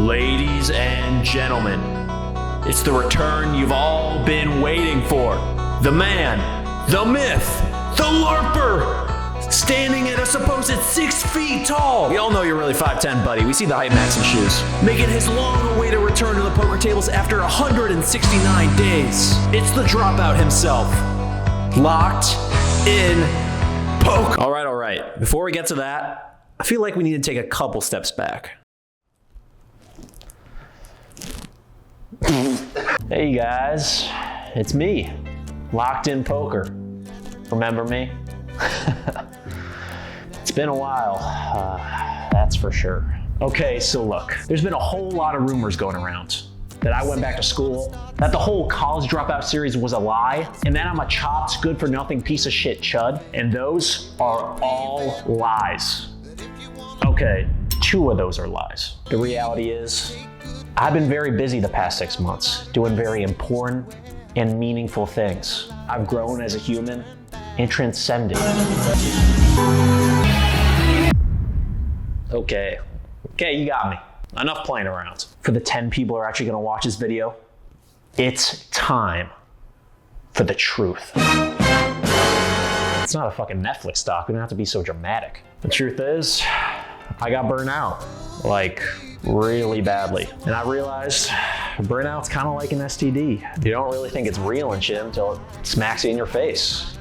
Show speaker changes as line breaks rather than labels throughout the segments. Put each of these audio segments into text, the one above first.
Ladies and gentlemen, it's the return you've all been waiting for. The man, the myth, the LARPer, standing at a supposed 6 feet tall. We all know you're really 5'10", buddy. We see the height max in shoes. Making his long-awaited return to the poker tables after 169 days. It's the dropout himself. Locked in poker. All right. Before we get to that, I feel like we need to take a couple steps back. Hey guys, it's me, Locked in Poker. Remember me? It's been a while, that's for sure. Okay, so look, there's been a whole lot of rumors going around that I went back to school, that the whole college dropout series was a lie, and that I'm a chopped, good-for-nothing piece of shit chud, and those are all lies. Okay, 2 of those are lies. The reality is, I've been very busy the past 6 months, doing very important and meaningful things. I've grown as a human and transcended. Okay, you got me. Enough playing around. For the 10 people who are actually gonna watch this video, it's time for the truth. It's not a fucking Netflix doc, we don't have to be so dramatic. The truth is, I got burnt out, like really badly. And I realized burnout's kind of like an STD. You don't really think it's real and shit until it smacks you in your face.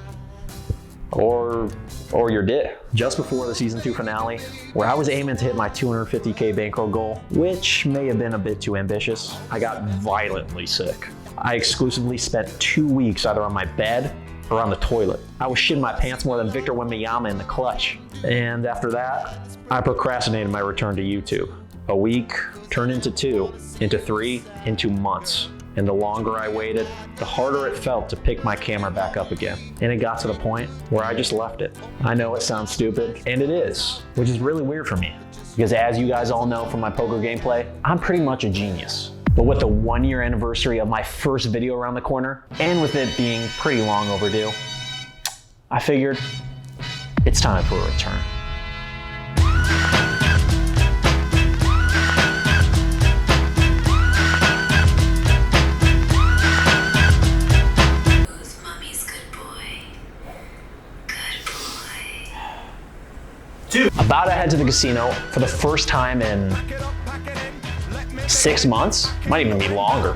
Or your dick. Just before the season 2 finale, where I was aiming to hit my 250K bankroll goal, which may have been a bit too ambitious, I got violently sick. I exclusively spent 2 weeks either on my bed or on the toilet. I was shitting my pants more than Victor Wembanyama in the clutch. And after that, I procrastinated my return to YouTube. A week turned into 2, into 3, into months. And the longer I waited, the harder it felt to pick my camera back up again. And it got to the point where I just left it. I know it sounds stupid, and it is, which is really weird for me. Because as you guys all know from my poker gameplay, I'm pretty much a genius. But with the 1-year anniversary of my first video around the corner, and with it being pretty long overdue, I figured it's time for a return. About to head to the casino for the first time in 6 months, might even be longer.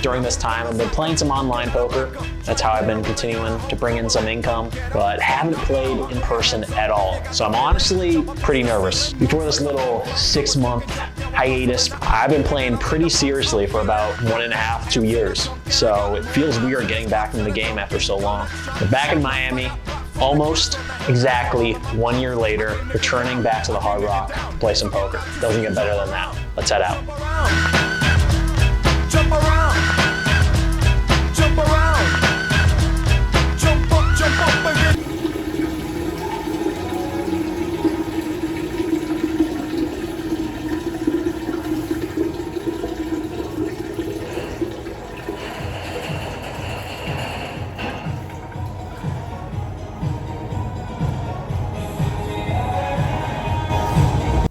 During this time, I've been playing some online poker. That's how I've been continuing to bring in some income, but haven't played in person at all. So I'm honestly pretty nervous. Before this little 6-month hiatus, I've been playing pretty seriously for about 1.5, 2 years. So it feels weird getting back into the game after so long. But back in Miami, almost exactly 1 year later, returning back to the Hard Rock to play some poker. Doesn't get better than that. Let's head out.
Jump around, jump around, jump up again.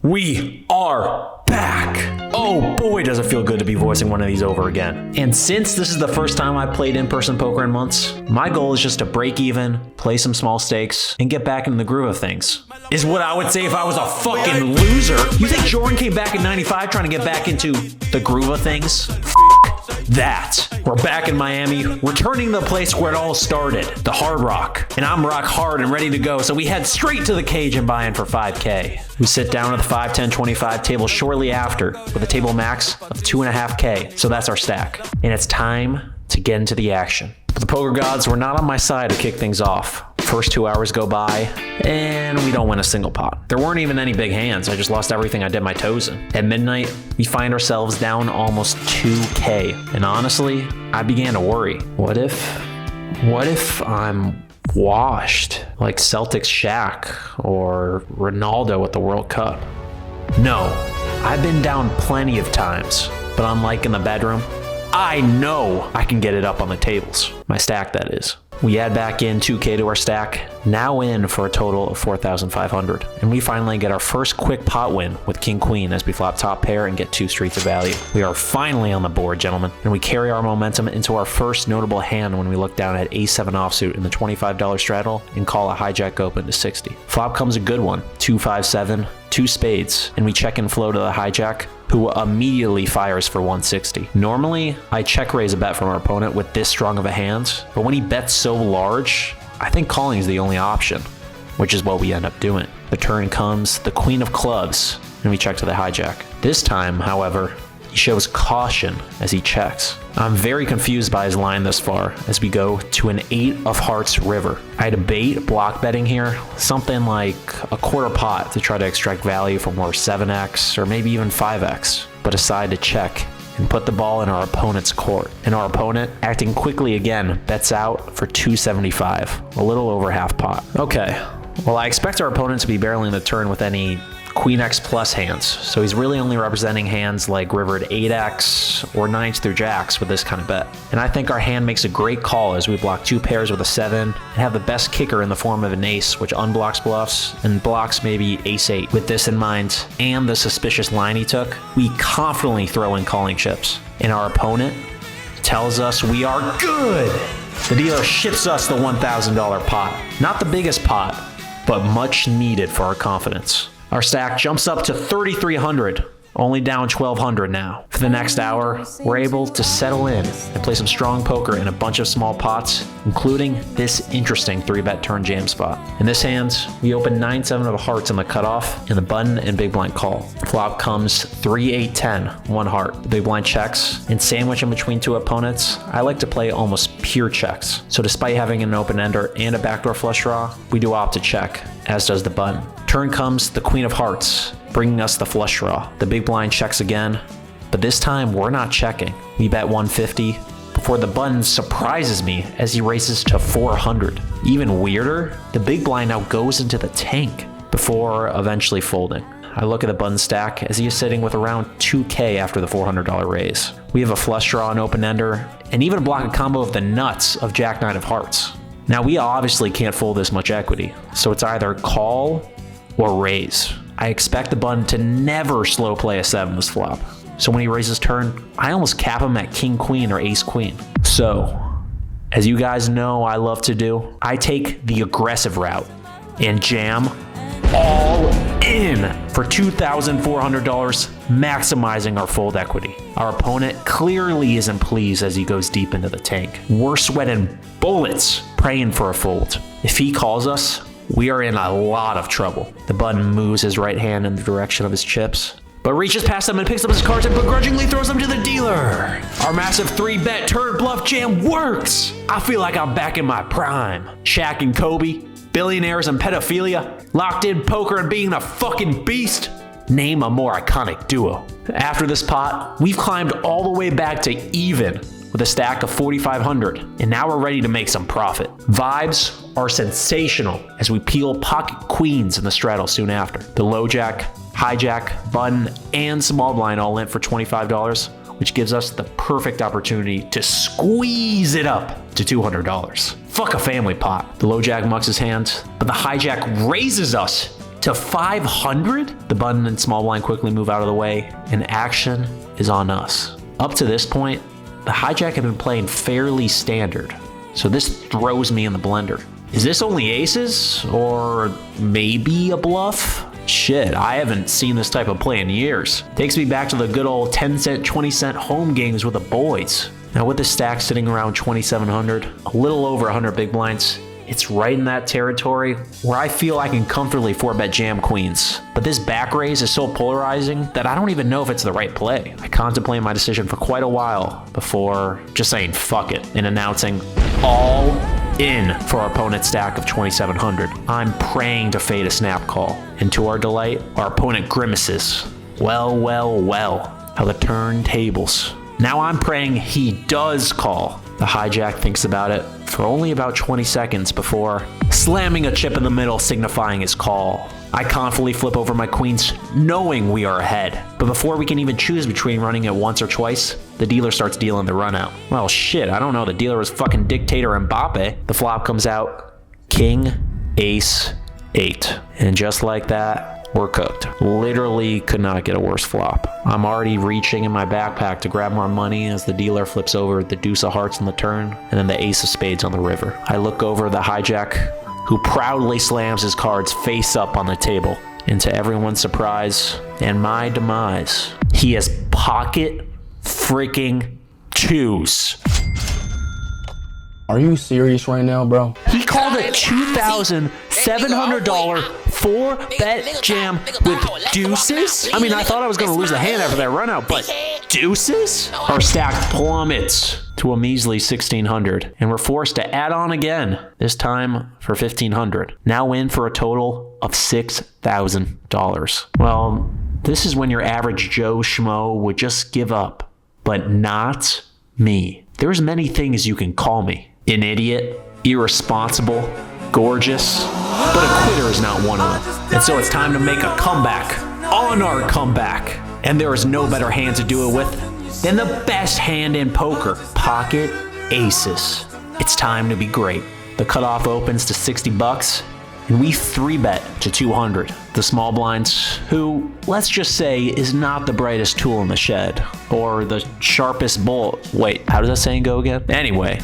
We are back. Oh boy, does it feel good to be voicing one of these over again. And since this is the first time I've played in-person poker in months, my goal is just to break even, play some small stakes, and get back into the groove of things. Is what I would say if I was a fucking loser. You think Jordan came back in '95 trying to get back into the groove of things? That. We're back in Miami, returning to the place where it all started, the Hard Rock. And I'm rock hard and ready to go, so we head straight to the cage and buy in for 5K. We sit down at the 5, 10, 25 table shortly after with a table max of 2.5K, so that's our stack. And it's time to get into the action. But the poker gods were not on my side to kick things off. First 2 hours go by, and we don't win a single pot. There weren't even any big hands. I just lost everything I dipped my toes in. At midnight, we find ourselves down almost 2K. And honestly, I began to worry. What if I'm washed, like Celtics Shaq or Ronaldo at the World Cup? No, I've been down plenty of times, but unlike in the bedroom, I know I can get it up on the tables. My stack, that is. We add back in 2K to our stack, now in for a total of 4,500. And we finally get our first quick pot win with King Queen as we flop top pair and get 2 streets of value. We are finally on the board, gentlemen, and we carry our momentum into our first notable hand when we look down at Ace-7 offsuit in the $25 straddle and call a hijack open to 60. Flop comes a good one, 2-5-7, 2 spades, and we check and flow to the hijack, who immediately fires for 160. Normally, I check raise a bet from our opponent with this strong of a hand, but when he bets so large, I think calling is the only option, which is what we end up doing. The turn comes the queen of clubs, and we check to the hijack. This time, however, he shows caution as he checks. I'm very confused by his line thus far as we go to an 8 of hearts river. I debate block betting here, something like a quarter pot to try to extract value from more 7x or maybe even 5x, but decide to check and put the ball in our opponent's court. And our opponent, acting quickly again, bets out for 275, a little over half pot. Okay, well, I expect our opponent to be barreling the turn with any Queen X plus hands, so he's really only representing hands like rivered 8x or 9s through jacks with this kind of bet. And I think our hand makes a great call as we block 2 pairs with a 7 and have the best kicker in the form of an ace, which unblocks bluffs and blocks maybe ace-8. With this in mind and the suspicious line he took, we confidently throw in calling chips, and our opponent tells us we are good. The dealer ships us the $1,000 pot. Not the biggest pot, but much needed for our confidence. Our stack jumps up to 3,300, only down 1,200 now. For the next hour, we're able to settle in and play some strong poker in a bunch of small pots, including this interesting 3-bet turn jam spot. In this hand, we open 9-7 of hearts in the cutoff and the button and big blind call. Flop comes 3-8-10, 1 heart. The big blind checks, and sandwich in between 2 opponents, I like to play almost pure checks. So despite having an open ender and a backdoor flush draw, we do opt to check, as does the button. Turn comes the queen of hearts, bringing us the flush draw. The big blind checks again, but this time we're not checking. We bet 150 before the button surprises me as he races to 400. Even weirder, the big blind now goes into the tank before eventually folding. I look at the button stack as he is sitting with around 2K after the $400 raise. We have a flush draw and open ender, and even a block a combo of the nuts of Jack 9 of hearts. Now we obviously can't fold this much equity, so it's either call or raise. I expect the button to never slow play a 7 this flop. So when he raises turn, I almost cap him at king queen or ace queen. So, as you guys know I love to do, I take the aggressive route and jam all in for $2,400, maximizing our fold equity. Our opponent clearly isn't pleased as he goes deep into the tank. We're sweating bullets praying for a fold. If he calls us, we are in a lot of trouble. The button moves his right hand in the direction of his chips, but reaches past them and picks up his cards and begrudgingly throws them to the dealer. Our massive 3-bet turn bluff jam works. I feel like I'm back in my prime. Shaq and Kobe, billionaires and pedophilia, locked in poker and being a fucking beast. Name a more iconic duo. After this pot, we've climbed all the way back to even with a stack of 4,500, and now we're ready to make some profit. Vibes are sensational as we peel pocket queens in the straddle soon after. The low jack, hijack, button, and small blind all in for $25, which gives us the perfect opportunity to squeeze it up to $200. Fuck a family pot. The low jack mucks his hand, but the hijack raises us to 500. The button and small blind quickly move out of the way, and action is on us. Up to this point, the hijack had been playing fairly standard, so this throws me in the blender. Is this only aces, or maybe a bluff? Shit, I haven't seen this type of play in years. Takes me back to the good old 10-cent, 20-cent home games with the boys. Now with the stack sitting around 2,700, a little over 100 big blinds, it's right in that territory where I feel I can comfortably 4-bet jam queens. But this back raise is so polarizing that I don't even know if it's the right play. I contemplate my decision for quite a while before just saying fuck it and announcing all in for our opponent's stack of 2,700. I'm praying to fade a snap call, and to our delight, our opponent grimaces. Well, well, well, how the turntables. Now I'm praying he does call. The hijack thinks about it for only about 20 seconds before slamming a chip in the middle, signifying his call. I confidently flip over my queens, knowing we are ahead. But before we can even choose between running it once or twice, the dealer starts dealing the run out. Well, shit, I don't know. The dealer was fucking dictator Mbappe. The flop comes out king, Ace 8. And just like that, we're cooked. Literally could not get a worse flop. I'm already reaching in my backpack to grab more money as the dealer flips over the deuce of hearts on the turn and then the ace of spades on the river. I look over the hijack, who proudly slams his cards face up on the table. And to everyone's surprise and my demise, he has pocket freaking twos.
Are you serious right now, bro?
He called a $2,700 4-bet jam with deuces? I mean, I thought I was going to lose the hand after that run out, but deuces? Our stack plummets to a measly 1,600, and we're forced to add on again, this time for 1,500. Now in for a total of $6,000. Well, this is when your average Joe Schmo would just give up, but not me. There's many things you can call me. An idiot, irresponsible, gorgeous, but a quitter is not one of them. And so it's time to make a comeback on our comeback. And there is no better hand to do it with than the best hand in poker, pocket aces. It's time to be great. The cutoff opens to $60, and we 3-bet to 200. The small blinds, who, let's just say, is not the brightest tool in the shed, or the sharpest bull. Wait, how does that saying go again? Anyway,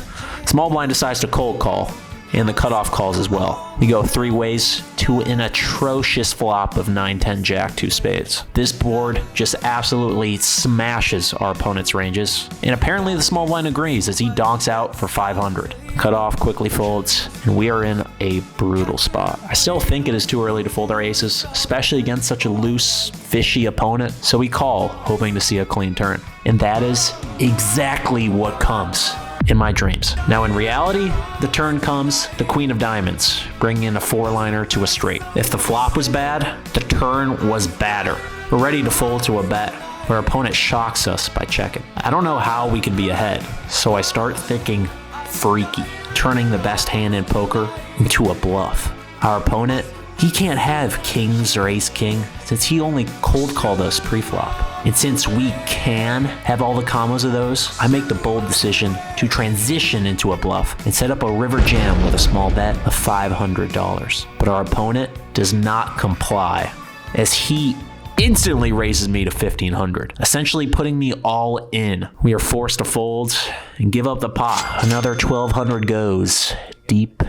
small blind decides to cold call, and the cutoff calls as well. We go 3 ways to an atrocious flop of 9-10 jack 2 spades. This board just absolutely smashes our opponent's ranges, and apparently the small blind agrees as he donks out for 500. Cutoff quickly folds, and we are in a brutal spot. I still think it is too early to fold our aces, especially against such a loose, fishy opponent, so we call, hoping to see a clean turn. And that is exactly what comes in my dreams. Now in reality, the turn comes the queen of diamonds, bringing in a 4-liner to a straight. If the flop was bad, the turn was badder. We're ready to fold to a bet. Our opponent shocks us by checking. I don't know how we could be ahead, so I start thinking freaky, turning the best hand in poker into a bluff. Our opponent, he can't have kings or ace king since he only cold called us pre-flop. And since we can have all the combos of those, I make the bold decision to transition into a bluff and set up a river jam with a small bet of $500. But our opponent does not comply as he instantly raises me to 1,500, essentially putting me all in. We are forced to fold and give up the pot. Another 1,200 goes deep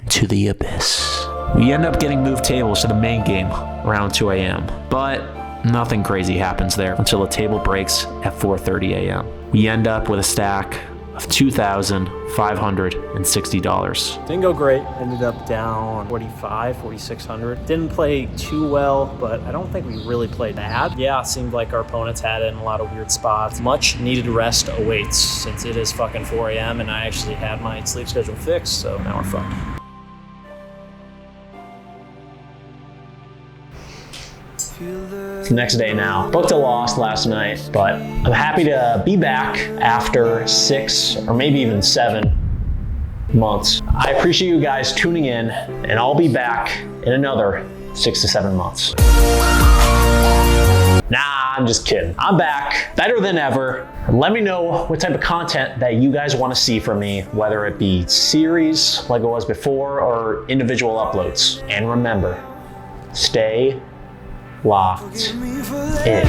into the abyss. We end up getting moved tables to the main game around 2 a.m., but nothing crazy happens there until the table breaks at 4:30 a.m. We end up with a stack of $2,560.
Didn't go great. Ended up down 4,600. Didn't play too well, but I don't think we really played bad. Yeah, it seemed like our opponents had it in a lot of weird spots. Much needed rest awaits since it is fucking 4 a.m. and I actually had my sleep schedule fixed, so now we're fucked.
It's the next day now. Booked a loss last night, but I'm happy to be back after 6 or maybe even 7 months. I appreciate you guys tuning in, and I'll be back in another 6 to 7 months. Nah, I'm just kidding. I'm back, better than ever. Let me know what type of content that you guys want to see from me, whether it be series like it was before or individual uploads. And remember, stay locked in.